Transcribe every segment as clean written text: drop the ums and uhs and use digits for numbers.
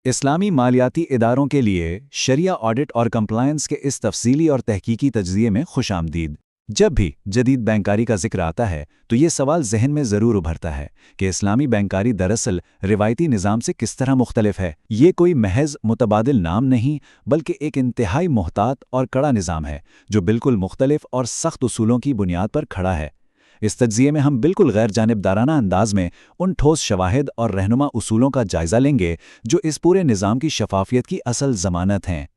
इस्लामी मालियाती इदारों के लिए शरिया ऑडिट और कंप्लायंस के इस तफसीली और तहकीकी तज्ज़िये में खुश आमदीद। जब भी जदीद बैंकारी का जिक्र आता है तो ये सवाल जहन में ज़रूर उभरता है कि इस्लामी बैंकारी दरअसल रिवायती निज़ाम से किस तरह मुख्तलिफ है। ये कोई महज मुतबादिल नाम नहीं, बल्कि एक इंतहाई मुहतात और कड़ा निज़ाम है जो बिल्कुल मुख्तलिफ और सख्त उसूलों की बुनियाद पर खड़ा है। इस तज्ज़िये में हम बिल्कुल गैर जानिबदाराना अंदाज में उन ठोस शवाहिद और रहनुमा उसूलों का जायज़ा लेंगे जो इस पूरे निज़ाम की शफाफियत की असल ज़मानत हैं।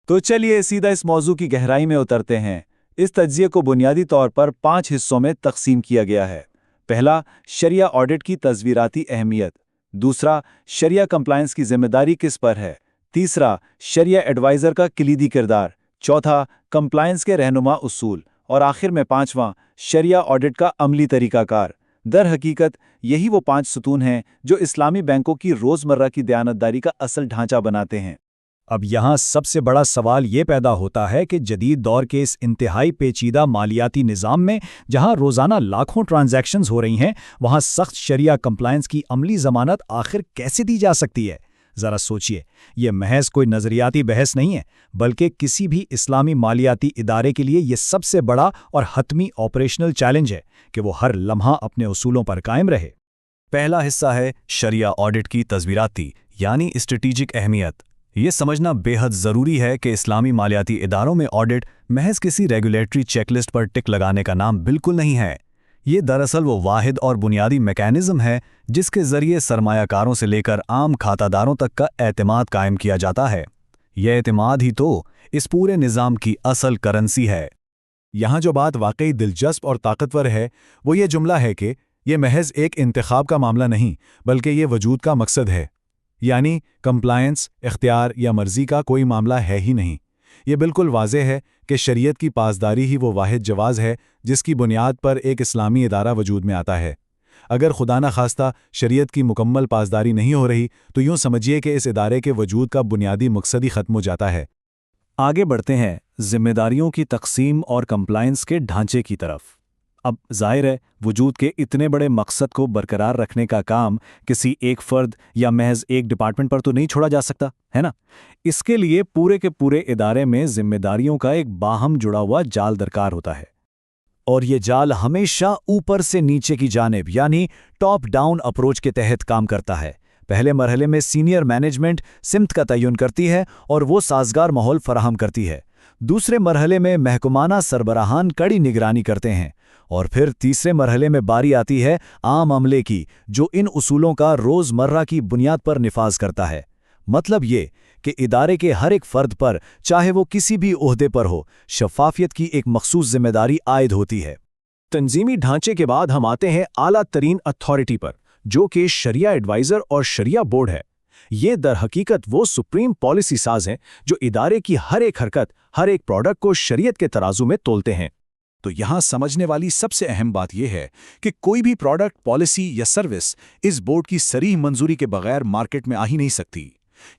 तो चलिए सीधा इस मौजू की गहराई में उतरते हैं। इस तज्ज़िये को बुनियादी तौर पर 5 हिस्सों में तकसीम किया गया है। पहला, शरिया ऑडिट की तस्वीराती अहमियत। दूसरा, शरिया कंप्लायंस की जिम्मेदारी किस पर है। तीसरा, शरिया एडवाइज़र का कलीदी किरदार। चौथा, कंप्लायंस के रहनुमा उसूल। और आखिर में पांचवां, शरिया ऑडिट का अमली तरीकाकार। दर हकीकत यही वो 5 सुतून हैं जो इस्लामी बैंकों की रोज़मर्रा की दयानतदारी का असल ढांचा बनाते हैं। अब यहाँ सबसे बड़ा सवाल ये पैदा होता है कि जदीद दौर के इस इंतहाई पेचीदा मालियाती निज़ाम में जहाँ रोज़ाना लाखों ट्रांजैक्शंस हो रही हैं, वहाँ सख्त शरिया कंप्लायंस की अमली ज़मानत आखिर कैसे दी जा सकती है। ज़रा सोचिए, ये महज कोई नज़रियाती बहस नहीं है, बल्कि किसी भी इस्लामी मालियाती इदारे के लिए ये सबसे बड़ा और हतमी ऑपरेशनल चैलेंज है कि वो हर लम्हा अपने उसूलों पर कायम रहे। पहला हिस्सा है शरिया ऑडिट की तस्वीराती यानी स्ट्रेटेजिक अहमियत। ये समझना बेहद ज़रूरी है कि इस्लामी मालियाती इदारों में ऑडिट महज किसी रेगुलेटरी चेकलिस्ट पर टिक लगाने का नाम बिल्कुल नहीं है। ये दरअसल वो वाहिद और बुनियादी मैकेनिज़्म है जिसके ज़रिए सरमायाकारों से लेकर आम खातादारों तक का एतमाद कायम किया जाता है। यह एतमाद ही तो इस पूरे निज़ाम की असल करेंसी है। यहाँ जो बात वाकई दिलचस्प और ताकतवर है वो ये जुमला है कि ये महज एक इंतखाब का मामला नहीं, बल्कि ये वजूद का मकसद है। यानी कंप्लायंस, इख्तियार या मर्ज़ी का कोई मामला है ही नहीं। ये बिल्कुल वाज़ेह है कि शरीयत की पासदारी ही वो वाहिद जवाज़ है जिसकी बुनियाद पर एक इस्लामी इदारा वजूद में आता है। अगर खुदा न खास्ता शरीयत की मुकम्मल पासदारी नहीं हो रही तो यूँ समझिए कि इस इदारे के वजूद का बुनियादी मकसद ही ख़त्म हो जाता है। आगे बढ़ते हैं जिम्मेदारियों की तकसीम और कंप्लायंस के ढांचे की तरफ। अब जाहिर है वजूद के इतने बड़े मकसद को बरकरार रखने का काम किसी एक फ़र्द या महज एक डिपार्टमेंट पर तो नहीं छोड़ा जा सकता, है ना। इसके लिए पूरे के पूरे इदारे में जिम्मेदारियों का एक बाहम जुड़ा हुआ जाल दरकार होता है, और ये जाल हमेशा ऊपर से नीचे की जानिब यानी टॉप डाउन अप्रोच के तहत काम करता है। पहले मरहले में सीनियर मैनेजमेंट सिमत का तयन करती है और वो साजगार माहौल फराहम करती है। दूसरे मरहले में महकमाना सरबराहान कड़ी निगरानी करते हैं, और फिर तीसरे मरहले में बारी आती है आम अमले की, जो इन उसूलों का रोज़मर्रा की बुनियाद पर निफाज करता है। मतलब ये कि इदारे के हर एक फ़र्द पर, चाहे वो किसी भी ओहदे पर हो, शफ़ाफियत की एक मखसूस जिम्मेदारी आयद होती है। तंजीमी ढांचे के बाद हम आते हैं आला तरीन अथॉरिटी पर, जो कि शरिया एडवाइज़र और शरिया बोर्ड है। ये दर हकीकत वो सुप्रीम पॉलिसी साज हैं जो इदारे की हर एक हरकत, हर एक प्रोडक्ट को शरीयत के तराजू में तोलते हैं। तो यहाँ समझने वाली सबसे अहम बात यह है कि कोई भी प्रोडक्ट, पॉलिसी या सर्विस इस बोर्ड की सरीह मंजूरी के बगैर मार्केट में आ ही नहीं सकती।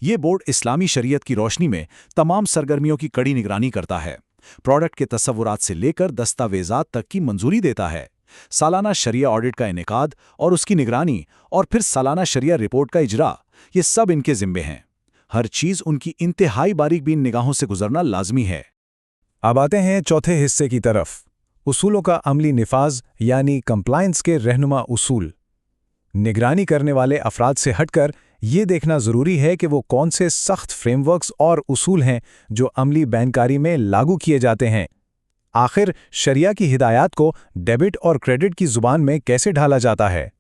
ये बोर्ड इस्लामी शरीयत की रोशनी में तमाम सरगर्मियों की कड़ी निगरानी करता है, प्रोडक्ट के तस्वुरात से लेकर दस्तावेजात तक की मंजूरी देता है। सालाना शरिया ऑडिट का इनेकाद और उसकी निगरानी, और फिर सालाना शरिया रिपोर्ट का इजरा, ये सब इनके जिम्मे हैं। हर चीज़ उनकी इंतहाई बारीकबीन निगाहों से गुजरना लाजमी है। अब आते हैं चौथे हिस्से की तरफ, उसूलों का अमली निफाज यानी कंप्लायंस के रहनुमा उसूल। निगरानी करने वाले अफराद से हटकर ये देखना ज़रूरी है कि वो कौन से सख्त फ्रेमवर्क्स और उसूल हैं जो अमली बैंकारी में लागू किए जाते हैं। आखिर शरिया की हिदायत को डेबिट और क्रेडिट की ज़ुबान में कैसे ढाला जाता है।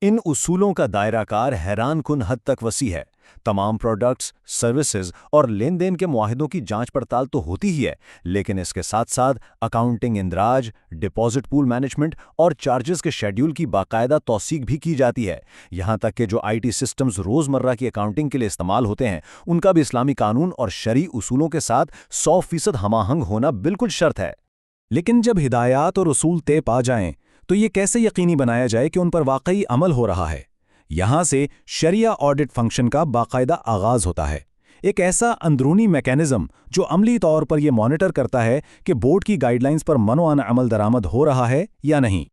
इन उसूलों का दायराकार हैरान कुन हद तक वसी है। तमाम प्रोडक्ट्स, सर्विसेज और लेन देन के मुआहिदों की जांच पड़ताल तो होती ही है, लेकिन इसके साथ साथ अकाउंटिंग इंदराज, डिपॉजिट पूल मैनेजमेंट और चार्जेस के शेड्यूल की बाकायदा तौसीक भी की जाती है। यहाँ तक कि जो आईटी सिस्टम्स रोज़मर्रा की अकाउंटिंग के लिए इस्तेमाल होते हैं, उनका भी इस्लामी कानून और शरई उसूलों के साथ 100% हमाहंग होना बिल्कुल शर्त है। लेकिन जब हिदायत और उसूल तय पा जाएं, तो ये कैसे यकीनी बनाया जाए कि उन पर वाकई अमल हो रहा है। यहाँ से शरिया ऑडिट फंक्शन का बाकायदा आगाज़ होता है, एक ऐसा अंदरूनी मैकेनिज़्म जो अमली तौर पर यह मॉनिटर करता है कि बोर्ड की गाइडलाइंस पर मनोआन अमल दरामद हो रहा है या नहीं।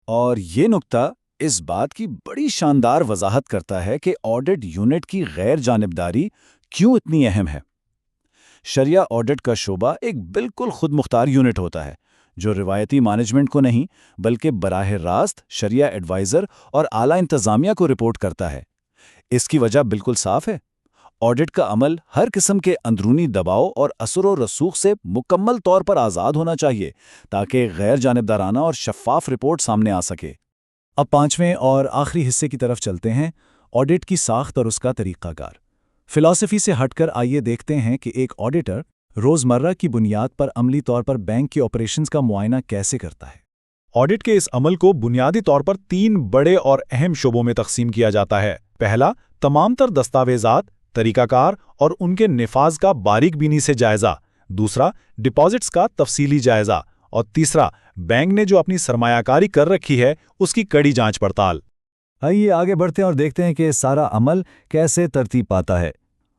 और ये नुक्ता اس بات کی بڑی شاندار وضاحت کرتا ہے کہ آڈٹ یونٹ کی غیر جانبداری کیوں اتنی اہم ہے۔ شرعیہ آڈٹ کا شعبہ ایک بالکل خود مختار یونٹ ہوتا ہے جو روایتی مینجمنٹ کو نہیں بلکہ براہ راست شرعیہ ایڈوائزر اور اعلیٰ انتظامیہ کو رپورٹ کرتا ہے۔ اس کی وجہ بالکل صاف ہے۔ آڈٹ کا عمل ہر قسم کے اندرونی دباؤ اور اثر و رسوخ سے مکمل طور پر آزاد ہونا چاہیے تاکہ غیر جانبدارانہ اور شفاف رپورٹ سامنے آ سکے۔ اب پانچویں اور آخری حصے کی طرف چلتے ہیں، آڈٹ کی ساخت اور اس کا طریقہ کار۔ فلسفی سے ہٹ کر آئیے دیکھتے ہیں کہ ایک آڈیٹر روزمرہ کی بنیاد پر عملی طور پر بینک کے آپریشنز کا معائنہ کیسے کرتا ہے۔ آڈٹ کے اس عمل کو بنیادی طور پر 3 بڑے اور اہم شعبوں میں تقسیم کیا جاتا ہے۔ پہلا، تمام تر دستاویزات، طریقہ کار اور ان کے نفاذ کا باریک بینی سے جائزہ۔ دوسرا، ڈپازٹس کا تفصیلی جائزہ۔ اور تیسرا، بینک نے جو اپنی سرمایہ کاری کر رکھی ہے اس کی کڑی جانچ پڑتال۔ آئیے آگے بڑھتے ہیں اور دیکھتے ہیں کہ سارا عمل کیسے ترتیب پاتا ہے۔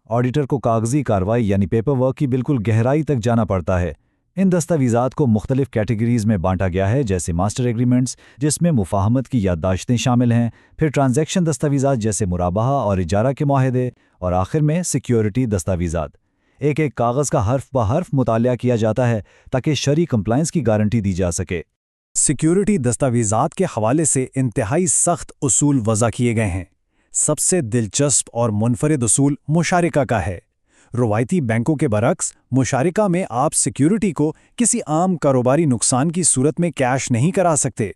آڈیٹر کو کاغذی کارروائی یعنی پیپر ورک کی بالکل گہرائی تک جانا پڑتا ہے۔ ان دستاویزات کو مختلف کیٹیگریز میں بانٹا گیا ہے، جیسے ماسٹر ایگریمنٹس جس میں مفاہمت کی یادداشتیں شامل ہیں، پھر ٹرانزیکشن دستاویزات جیسے مرابحہ اور اجارہ کے معاہدے، اور آخر میں سیکیورٹی دستاویزات۔ ایک ایک کاغذ کا حرف بہ حرف مطالعہ کیا جاتا ہے تاکہ شرعی کمپلائنس کی گارنٹی دی جا سکے۔ سیکیورٹی دستاویزات کے حوالے سے انتہائی سخت اصول وضع کیے گئے ہیں۔ سب سے دلچسپ اور منفرد اصول مشارکہ کا ہے۔ روایتی بینکوں کے برعکس، مشارکہ میں آپ سیکیورٹی کو کسی عام کاروباری نقصان کی صورت میں کیش نہیں کرا سکتے۔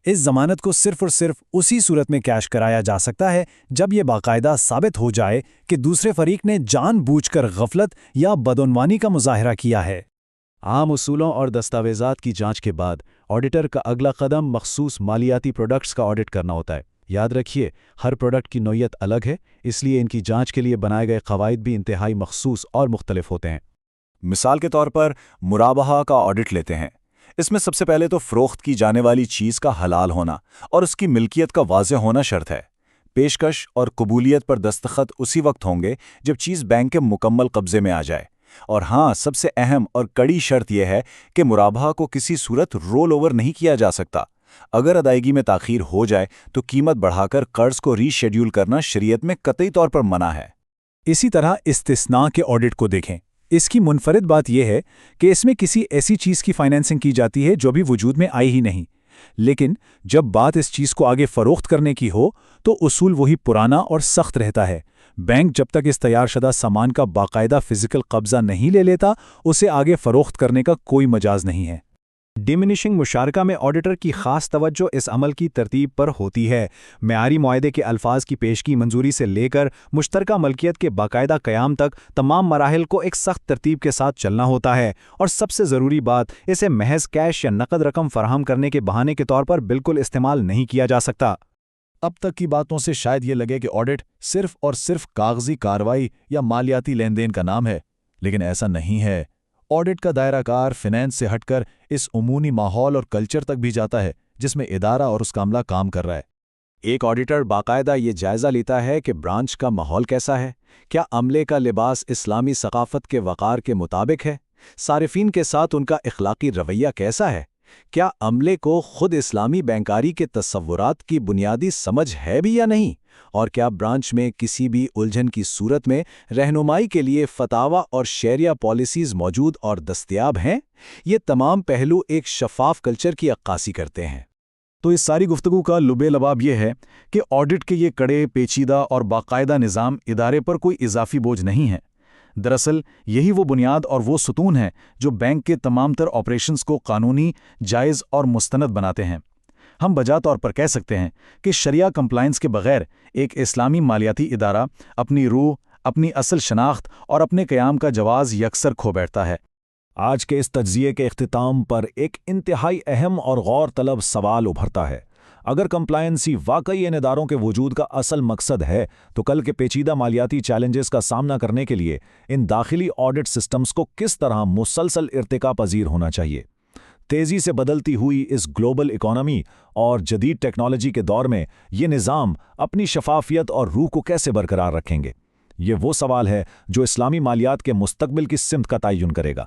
اس ضمانت کو صرف اور صرف اسی صورت میں کیش کرایا جا سکتا ہے جب یہ باقاعدہ ثابت ہو جائے کہ دوسرے فریق نے جان بوجھ کر غفلت یا بدعنوانی کا مظاہرہ کیا ہے۔ عام اصولوں اور دستاویزات کی جانچ کے بعد آڈیٹر کا اگلا قدم مخصوص مالیاتی پروڈکٹس کا آڈٹ کرنا ہوتا ہے۔ یاد رکھیے، ہر پروڈکٹ کی نوعیت الگ ہے، اس لیے ان کی جانچ کے لیے بنائے گئے قواعد بھی انتہائی مخصوص اور مختلف ہوتے ہیں۔ مثال کے طور پر مرابحہ کا آڈٹ لیتے ہیں۔ اس میں سب سے پہلے تو فروخت کی جانے والی چیز کا حلال ہونا اور اس کی ملکیت کا واضح ہونا شرط ہے۔ پیشکش اور قبولیت پر دستخط اسی وقت ہوں گے جب چیز بینک کے مکمل قبضے میں آ جائے۔ اور ہاں، سب سے اہم اور کڑی شرط یہ ہے کہ مرابحہ کو کسی صورت رول اوور نہیں کیا جا سکتا۔ اگر ادائیگی میں تاخیر ہو جائے تو قیمت بڑھا کر قرض کو ری شیڈیول کرنا شریعت میں قطعی طور پر منع ہے۔ اسی طرح استثناء کے آڈٹ کو دیکھیں۔ اس کی منفرد بات یہ ہے کہ اس میں کسی ایسی چیز کی فائنینسنگ کی جاتی ہے جو بھی وجود میں آئی ہی نہیں، لیکن جب بات اس چیز کو آگے فروخت کرنے کی ہو تو اصول وہی پرانا اور سخت رہتا ہے۔ بینک جب تک اس تیار شدہ سامان کا باقاعدہ فزیکل قبضہ نہیں لے لیتا، اسے آگے فروخت کرنے کا کوئی مجاز نہیں ہے۔ ڈیمینشنگ مشارکہ میں آڈیٹر کی خاص توجہ اس عمل کی ترتیب پر ہوتی ہے۔ معیاری معاہدے کے الفاظ کی پیشگی منظوری سے لے کر مشترکہ ملکیت کے باقاعدہ قیام تک تمام مراحل کو ایک سخت ترتیب کے ساتھ چلنا ہوتا ہے، اور سب سے ضروری بات، اسے محض کیش یا نقد رقم فراہم کرنے کے بہانے کے طور پر بالکل استعمال نہیں کیا جا سکتا۔ اب تک کی باتوں سے شاید یہ لگے کہ آڈٹ صرف اور صرف کاغذی کارروائی یا مالیاتی لین دین کا نام ہے، لیکن ایسا نہیں ہے۔ آڈٹ کا دائرہ کار فینانس سے ہٹ کر اس عمومی ماحول اور کلچر تک بھی جاتا ہے جس میں ادارہ اور اس کا عملہ کام کر رہا ہے۔ ایک آڈیٹر باقاعدہ یہ جائزہ لیتا ہے کہ برانچ کا ماحول کیسا ہے، کیا عملے کا لباس اسلامی ثقافت کے وقار کے مطابق ہے، صارفین کے ساتھ ان کا اخلاقی رویہ کیسا ہے، کیا عملے کو خود اسلامی بینکاری کے تصورات کی بنیادی سمجھ ہے بھی یا نہیں، اور کیا برانچ میں کسی بھی الجھن کی صورت میں رہنمائی کے لیے فتاوی اور شرعیہ پالیسیز موجود اور دستیاب ہیں۔ یہ تمام پہلو ایک شفاف کلچر کی عکاسی کرتے ہیں۔ تو اس ساری گفتگو کا لب لباب یہ ہے کہ آڈٹ کے یہ کڑے، پیچیدہ اور باقاعدہ نظام ادارے پر کوئی اضافی بوجھ نہیں ہے۔ دراصل یہی وہ بنیاد اور وہ ستون ہے جو بینک کے تمام تر آپریشنز کو قانونی، جائز اور مستند بناتے ہیں۔ ہم بجا طور پر کہہ سکتے ہیں کہ شرعیہ کمپلائنس کے بغیر ایک اسلامی مالیاتی ادارہ اپنی روح، اپنی اصل شناخت اور اپنے قیام کا جواز یکسر کھو بیٹھتا ہے۔ آج کے اس تجزیے کے اختتام پر ایک انتہائی اہم اور غور طلب سوال ابھرتا ہے۔ اگر کمپلائنسی واقعی ان اداروں کے وجود کا اصل مقصد ہے تو کل کے پیچیدہ مالیاتی چیلنجز کا سامنا کرنے کے لیے ان داخلی آڈٹ سسٹمز کو کس طرح مسلسل ارتقا پذیر ہونا چاہیے؟ تیزی سے بدلتی ہوئی اس گلوبل اکانومی اور جدید ٹیکنالوجی کے دور میں یہ نظام اپنی شفافیت اور روح کو کیسے برقرار رکھیں گے؟ یہ وہ سوال ہے جو اسلامی مالیات کے مستقبل کی سمت کا تعین کرے گا۔